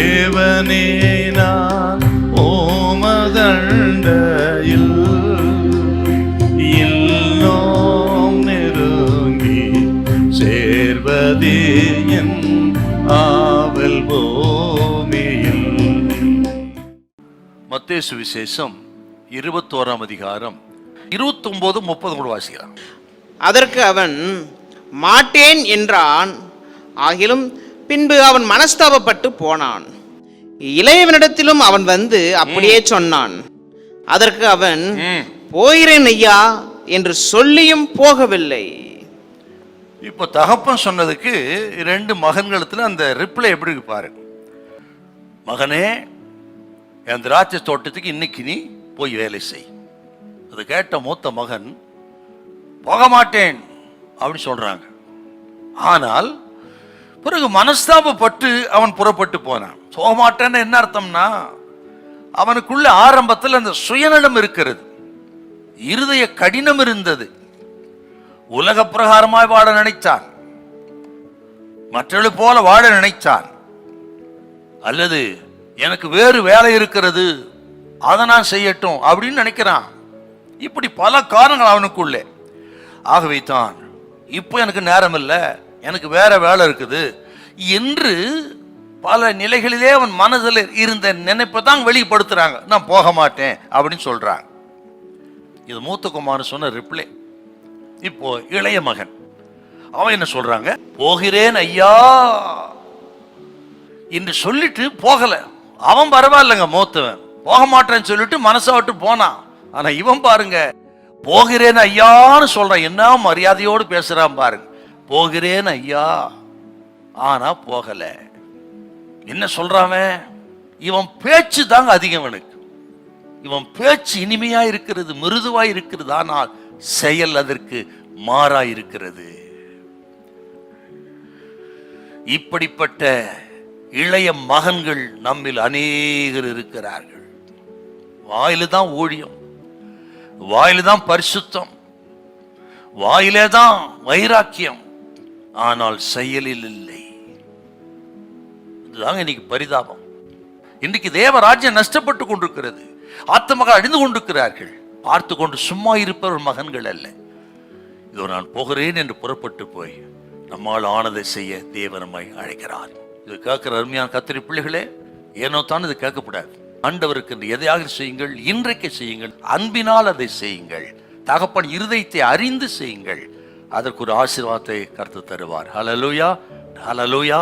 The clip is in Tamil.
தேவனே நான் ஓமதண்டையில் இன்னும் நெருங்கி சேர்வதே என் ஆவல் பூமியில். மத்தேயு சுவிசேஷம் 21ஆம் அதிகாரம் 29-30 வாசிக்கலாம். அதற்கு அவன் மாட்டேன் என்றான். ஆகிலும் பின்பு அவன் மனஸ்தாபப்பட்டு போனான். இளையவனிடத்திலும் அவன் வந்து அப்படியே சொன்னான். அதற்கு அவன் போகிறேன் ஐயா என்று சொல்லியும் போகவில்லை. இப்ப தகப்பன் சொன்னதுக்கு 2 மகன்களத்துல அந்த ரிப்ளை எப்படி இருக்கு பாரு. மகனே, என் திராட்சை தோட்டத்துக்கு இன்னைக்கு நீ போய் வேலை செய். அது கேட்ட மூத்த மகன் போக மாட்டேன் அப்படி சொல்றாங்க. ஆனால் பிறகு மனஸ்தாபப்பட்டு அவன் புறப்பட்டு போனான். போக மாட்டேன்னு என்ன அர்த்தம்னா, அவனுக்குள்ள ஆரம்பத்தில் அந்த சுயநலம் இருக்கிறது, இருதய கடினம் இருந்தது. உலக பிரகாரமாய் வாழ நினைச்சான், மற்றவர்கள் போல வாழ நினைச்சான், அல்லது எனக்கு வேறு வேலை இருக்கிறது அதை நான் செய்யட்டும் அப்படின்னு நினைக்கிறான். இப்படி பல காரணங்கள் அவனுக்குள்ளே. ஆகவே தான் இப்போ எனக்கு நேரம் இல்லை, எனக்கு வேற வேலை இருக்குது என்று பல நிலைகளிலே அவன் மனதில் இருந்த நினைப்பை தான் வெளிப்படுத்துறாங்க. நான் போக மாட்டேன் அப்படின்னு சொல்றாங்க. இது மூத்த குமாரன் சொன்ன ரிப்ளை. இப்போ இளைய மகன் அவன் என்ன சொல்றாங்க, போகிறேன் ஐயா என்று சொல்லிட்டு போகல. அவன் பரவாயில்லைங்க, மூத்தவன் போக மாட்டேன்னு சொல்லிட்டு மனசை விட்டு போனான். ஆனா இவன் பாருங்க, போகிறேன் ஐயான்னு சொல்றான். என்ன மரியாதையோடு பேசுறான் பாருங்க. போகிறேன் ஐயா, ஆனா போகல. என்ன சொல்றான் இவன் பேச்சு தாங்க அதிகம். இவன் பேச்சு இனிமையா இருக்கிறது, மிருதுவா இருக்கிறது, ஆனால் செயல் அதற்கு மாறா இருக்கிறது. இப்படிப்பட்ட இளைய மகன்கள் நம்மில் அநேகர் இருக்கிறார்கள். வாயில தான் ஊழியம், வாயில தான் பரிசுத்தம், வாயிலே தான் வைராக்கியம், ஆனால் செயலில் இல்லை. இதுதாங்க இன்னைக்கு பரிதாபம். இன்றைக்கு தேவராஜ்யம் நஷ்டப்பட்டு கொண்டிருக்கிறது, ஆத்மகள் அழிந்து கொண்டிருக்கிறார்கள். பார்த்து கொண்டு சும்மா இருப்பவர் மகன்கள் அல்ல. இதோ நான் போகிறேன் என்று புறப்பட்டு போய் நம்மால் ஆனதை செய்ய தேவன் நம்மை அழைக்கிறார். இது கேட்கிற அருமையான கத்திரி பிள்ளைகளே, ஏனோ தான் இது கேட்கக்கூடாது. ஆண்டவருக்கு என்று எதையாக செய்யுங்கள், இன்றைக்கு செய்யுங்கள், அன்பினால் அதை செய்யுங்கள், தகப்பன் இருதயத்தை அறிந்து செய்யுங்கள். அதற்கு ஒரு ஆசீர்வாதத்தை கர்த்தர் தருவார். ஹல்லேலூயா, ஹல்லேலூயா.